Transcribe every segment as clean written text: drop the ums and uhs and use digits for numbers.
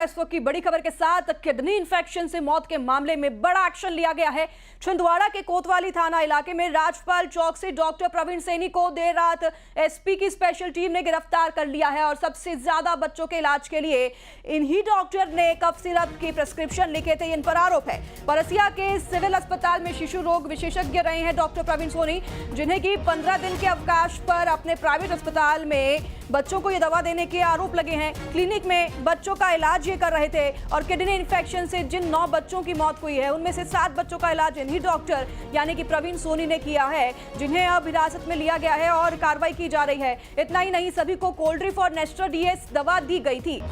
इस वक्त की बड़ी खबर के साथ किडनी इंफेक्शन से मौत के मामले में बड़ा एक्शन लिया गया है। छिंदवाड़ा के कोतवाली थाना इलाके में राजपाल चौक से डॉक्टर प्रवीण सैनी को देर रात एसपी की स्पेशल टीम ने गिरफ्तार कर लिया है और सबसे ज्यादा बच्चों के इलाज के लिए इन्हीं डॉक्टर ने कफ सिरप की प्रिस्क्रिप्शन लिखे थे, इन पर आरोप है। परसिया के सिविल अस्पताल में शिशु रोग विशेषज्ञ रहे हैं डॉक्टर प्रवीण सैनी, जिन्हें की 15 दिन के अवकाश पर अपने प्राइवेट अस्पताल में बच्चों को यह दवा देने के आरोप लगे हैं। क्लिनिक में बच्चों का इलाज ये कर रहे थे और किडनी इन्फेक्शन से जिन 9 बच्चों की मौत हुई है उनमें से 7 बच्चों का इलाज इन्हीं डॉक्टर यानी कि प्रवीण सैनी ने किया है, जिन्हें अब हिरासत में लिया गया है और कार्रवाई की जा रही है। इतना ही नहीं, सभी को कोल्ड्रिफ और नेस्टोडीएस दवा दी गई थी।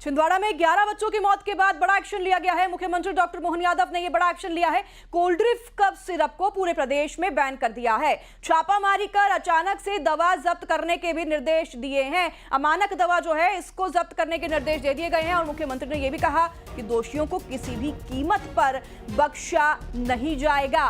छिंदवाड़ा में 11 बच्चों की मौत के बाद बड़ा एक्शन लिया गया है। मुख्यमंत्री डॉक्टर मोहन यादव ने यह बड़ा एक्शन लिया है। कोल्ड्रिफ कफ सिरप को पूरे प्रदेश में बैन कर दिया है। छापामारी कर अचानक से दवा जब्त करने के भी निर्देश दिए हैं। अमानक दवा जो है इसको जब्त करने के निर्देश दे दिए गए हैं और मुख्यमंत्री ने यह भी कहा कि दोषियों को किसी भी कीमत पर बख्शा नहीं जाएगा।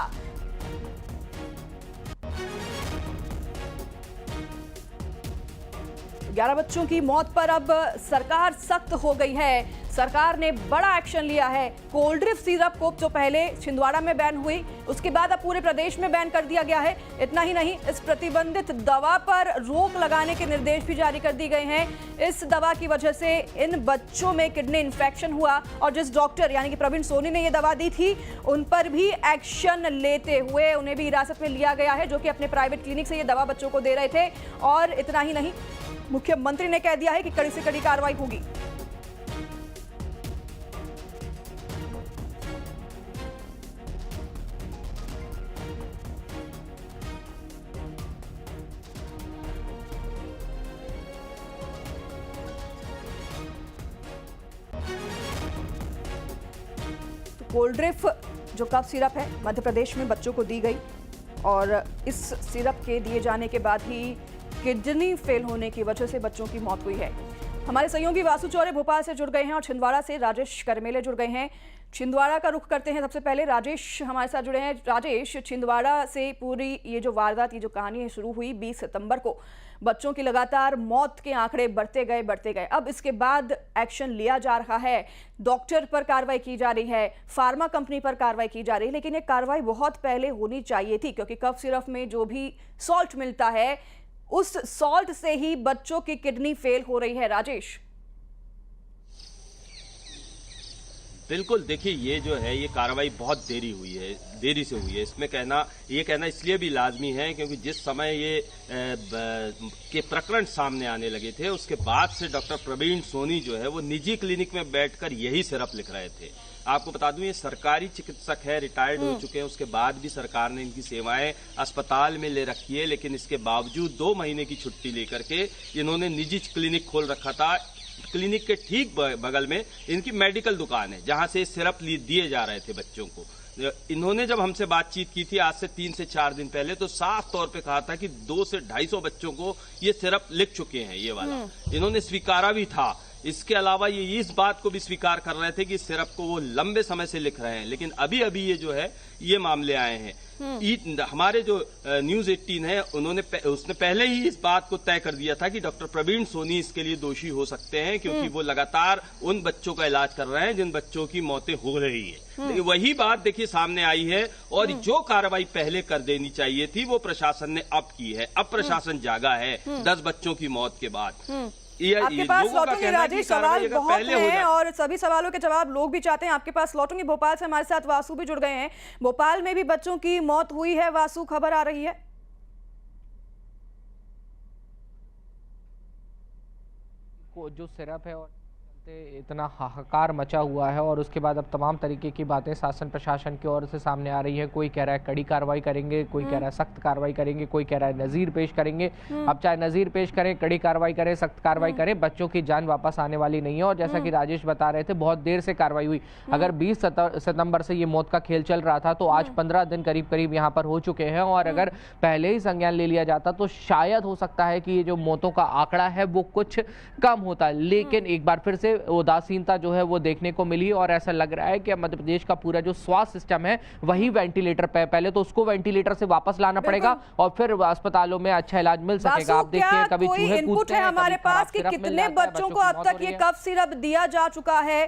11 बच्चों की मौत पर अब सरकार सख्त हो गई है। सरकार ने बड़ा एक्शन लिया है। कोल्ड्रिफ सिरप को जो पहले छिंदवाड़ा में बैन हुई, उसके बाद अब पूरे प्रदेश में बैन कर दिया गया है। इतना ही नहीं, इस प्रतिबंधित दवा पर रोक लगाने के निर्देश भी जारी कर दिए गए हैं। इस दवा की वजह से इन बच्चों में किडनी इन्फेक्शन हुआ और जिस डॉक्टर यानी कि प्रवीण सैनी ने यह दवा दी थी उन पर भी एक्शन लेते हुए उन्हें भी हिरासत में लिया गया है, जो कि अपने प्राइवेट क्लिनिक से ये दवा बच्चों को दे रहे थे। और इतना ही नहीं, मुख्यमंत्री ने कह दिया है कि कड़ी से कड़ी कार्रवाई होगी। तो कोल्ड्रिफ जो कफ सिरप है मध्य प्रदेश में बच्चों को दी गई और इस सिरप के दिए जाने के बाद ही किडनी फेल होने की वजह से बच्चों की मौत हुई है। हमारे सहयोगी वासु चौरे भोपाल से जुड़ गए हैं और छिंदवाड़ा से राजेश करमेले जुड़ गए हैं। छिंदवाड़ा का रुख करते हैं। सबसे पहले राजेश हमारे साथ जुड़े हैं। राजेश, छिंदवाड़ा से पूरी ये जो वारदात, ये जो कहानी है शुरू हुई 20 सितंबर को। बच्चों की लगातार मौत के आंकड़े बढ़ते गए। अब इसके बाद एक्शन लिया जा रहा है। डॉक्टर पर कार्रवाई की जा रही है, फार्मा कंपनी पर कार्रवाई की जा रही है, लेकिन ये कार्रवाई बहुत पहले होनी चाहिए थी क्योंकि कफ सिरप में जो भी सॉल्ट मिलता है उस सॉल्ट से ही बच्चों की किडनी फेल हो रही है। राजेश, बिल्कुल, देखिए ये जो है ये कार्रवाई बहुत देरी से हुई है। इसमें ये कहना इसलिए भी लाजमी है क्योंकि जिस समय ये के प्रकरण सामने आने लगे थे उसके बाद से डॉक्टर प्रवीण सैनी जो है वो निजी क्लिनिक में बैठकर यही सिरप लिख रहे थे। आपको बता दूं ये सरकारी चिकित्सक है, रिटायर्ड हो चुके हैं, उसके बाद भी सरकार ने इनकी सेवाएं अस्पताल में ले रखी है, लेकिन इसके बावजूद 2 महीने की छुट्टी लेकर के इन्होंने निजी क्लिनिक खोल रखा था। क्लिनिक के ठीक बगल में इनकी मेडिकल दुकान है जहां से सिरप दिए जा रहे थे बच्चों को। इन्होंने जब हमसे बातचीत की थी आज से 3 से 4 दिन पहले, तो साफ तौर पे कहा था कि 200 से 250 बच्चों को ये सिरप लिख चुके हैं, ये वाला इन्होंने स्वीकारा भी था। इसके अलावा ये इस बात को भी स्वीकार कर रहे थे कि सिरप को वो लंबे समय से लिख रहे हैं, लेकिन अभी ये जो है ये मामले आए हैं। हमारे जो न्यूज़ 18 है उसने पहले ही इस बात को तय कर दिया था कि डॉक्टर प्रवीण सैनी इसके लिए दोषी हो सकते हैं क्योंकि वो लगातार उन बच्चों का इलाज कर रहे हैं जिन बच्चों की मौतें हो रही है। लेकिन वही बात देखिए सामने आई है और जो कार्रवाई पहले कर देनी चाहिए थी वो प्रशासन ने अब की है। अब प्रशासन जागा है 10 बच्चों की मौत के बाद। आपके पास लौटूंगी राजेश, सवाल बहुत हैं और सभी सवालों के जवाब लोग भी चाहते हैं। आपके पास लौटूंगी। भोपाल से हमारे साथ वासु भी जुड़ गए हैं। भोपाल में भी बच्चों की मौत हुई है। वासु, खबर आ रही है? जो सिरप है और इतना हाहाकार मचा हुआ है और उसके बाद अब तमाम तरीके की बातें शासन प्रशासन की ओर से सामने आ रही है। कोई कह रहा है कड़ी कार्रवाई करेंगे, कोई कह रहा है सख्त कार्रवाई करेंगे, कोई कह रहा है नज़ीर पेश करेंगे। अब चाहे नज़ीर पेश करें, कड़ी कार्रवाई करें, सख्त कार्रवाई करें, बच्चों की जान वापस आने वाली नहीं है। और जैसा कि राजेश बता रहे थे बहुत देर से कार्रवाई हुई। अगर 20 सितंबर से ये मौत का खेल चल रहा था तो आज 15 दिन करीब यहाँ पर हो चुके हैं और अगर पहले ही संज्ञान ले लिया जाता तो शायद हो सकता है कि ये जो मौतों का आंकड़ा है वो कुछ कम होता। लेकिन एक बार फिर से उदासीनता जो है वो देखने को मिली और ऐसा लग रहा है कि मध्य प्रदेश का पूरा जो स्वास्थ्य सिस्टम है वही वेंटिलेटर पे, पहले तो उसको वेंटिलेटर से वापस लाना पड़ेगा और फिर अस्पतालों में अच्छा इलाज मिल सकेगा। आप देखिए कभी चूहे कूदते हैं, हमारे पास कि कितने बच्चों को अब तक ये कफ सिरप दिया जा चुका है?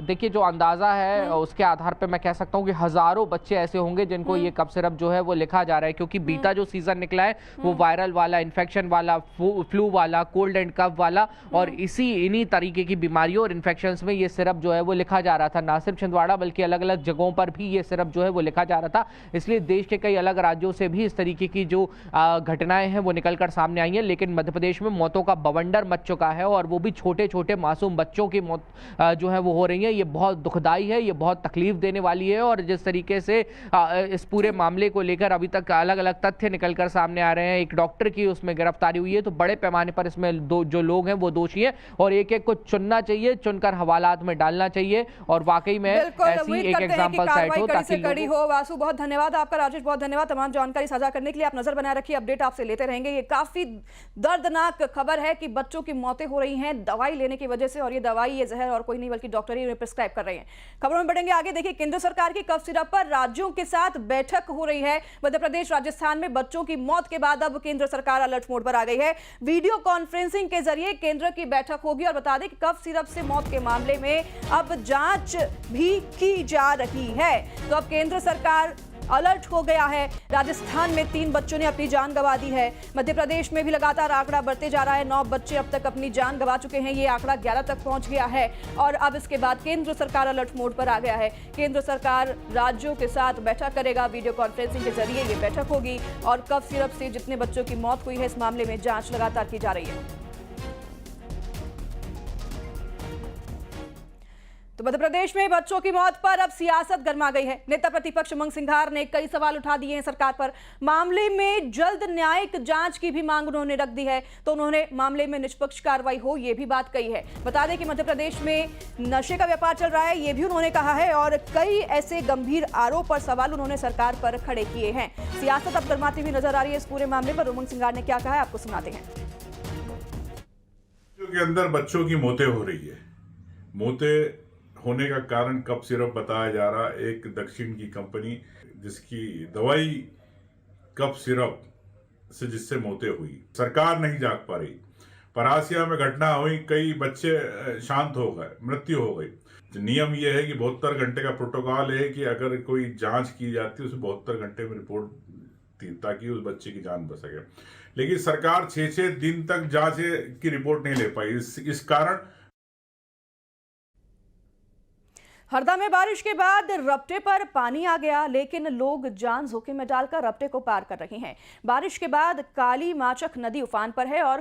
देखिए जो अंदाजा है उसके आधार पे मैं कह सकता हूँ कि हजारों बच्चे ऐसे होंगे जिनको ये कफ सिरप जो है वो लिखा जा रहा है, क्योंकि बीता जो सीजन निकला है वो वायरल वाला, इन्फेक्शन वाला, फ्लू वाला, कोल्ड एंड कफ वाला और इन्हीं तरीके की बीमारियों और इन्फेक्शंस में ये सिरप जो है वो लिखा जा रहा था। ना सिर्फ छिंदवाड़ा बल्कि अलग अलग जगहों पर भी ये सिरप जो है वो लिखा जा रहा था। इसलिए देश के कई अलग राज्यों से भी इस तरीके की जो घटनाएं हैं वो निकलकर सामने आई हैं, लेकिन मध्य प्रदेश में मौतों का बवंडर मच चुका है और वो भी छोटे छोटे मासूम बच्चों की मौत जो है वो हो रही है। ये बहुत दुखदाई है, ये बहुत तकलीफ देने वाली है और जिस तरीके से इस पूरे मामले को लेकर अभी तक अलग अलग तथ्य निकलकर सामने आ रहे हैं, एक डॉक्टर की उसमें गिरफ्तारी हुई है, तो बड़े पैमाने पर इसमें जो लोग हैं वो दोषी हैं और एक एक को चुनना चाहिए, चुनकर हवालात में डालना चाहिए और वाकई में ऐसी एक एग्जांपल सेट हो ताकि कड़ी हो। वासु बहुत धन्यवाद आपका, राजेश बहुत धन्यवाद तमाम जानकारी साझा करने के लिए। आप नजर बनाए रखिए, अपडेट आपसे लेते रहेंगे। ये काफी दर्दनाक खबर है कि बच्चों की मौतें हो रही हैं दवाई लेने की वजह से, और ये दवाई, ये जहर और कोई नहीं बल्कि डॉक्टर ही प्रिस्क्राइब कर रहे हैं। खबरों में बढ़ेंगे आगे। देखिए केंद्र सरकार की कफ सिरप पर राज्यों के साथ बैठक हो रही है। मध्य प्रदेश, राजस्थान में बच्चों की मौत के बाद अब केंद्र सरकार अलर्ट मोड पर आ गई है। वीडियो कॉन्फ्रेंसिंग के जरिए केंद्र की बैठक होगी और बता दें कि कफ सिरप से मौत के मामले में अब जांच भी की जा रही है। तो अब केंद्र सरकार अलर्ट हो गया है। राजस्थान में 3 बच्चों ने अपनी जान गंवा दी है। मध्य प्रदेश में भी लगातार आंकड़ा बढ़ते जा रहा है। 9 बच्चे अब तक अपनी जान गंवा चुके हैं। ये आंकड़ा 11 तक पहुंच गया है और अब इसके बाद केंद्र सरकार अलर्ट मोड पर आ गया है। केंद्र सरकार राज्यों के साथ बैठक करेगा, वीडियो कॉन्फ्रेंसिंग के जरिए ये बैठक होगी और कफ सिरप से जितने बच्चों की मौत हुई है इस मामले में जांच लगातार की जा रही है। तो मध्य प्रदेश में बच्चों की मौत पर अब सियासत गर्मा गई है। नेता प्रतिपक्ष उमंग सिंघार ने कई सवाल उठा दिए हैं सरकार पर। मामले में जल्द न्यायिक जांच की भी मांग उन्होंने रख दी है, तो उन्होंने मामले में निष्पक्ष कार्रवाई हो ये भी बात कही है। बता दें कि मध्य प्रदेश में नशे का व्यापार चल रहा है, ये भी उन्होंने कहा है और कई ऐसे गंभीर आरोप और सवाल उन्होंने सरकार पर खड़े किए हैं। सियासत अब गर्माती हुई नजर आ रही है इस पूरे मामले पर। उमंग सिंघार ने क्या कहा है आपको सुनाते हैं। के अंदर बच्चों की मौतें हो रही है। मौतें होने का कारण कफ सिरप बताया जा रहा। एक दक्षिण की कंपनी जिसकी दवाई कफ सिरप से जिससे मौतें हुई, सरकार नहीं जाग पा रही। परासिया में घटना हुई, कई बच्चे शांत हो गए, मृत्यु हो गई। नियम यह है कि 72 घंटे का प्रोटोकॉल है कि अगर कोई जांच की जाती है उसे 72 घंटे में रिपोर्ट थी ताकि उस बच्चे की जान बच सके, लेकिन सरकार 6-6 दिन तक जांच की रिपोर्ट नहीं ले पाई। इस कारण हरदा में बारिश के बाद रपटे पर पानी आ गया, लेकिन लोग जान जोखिम में डालकर रपटे को पार कर रहे हैं। बारिश के बाद काली माचक नदी उफान पर है और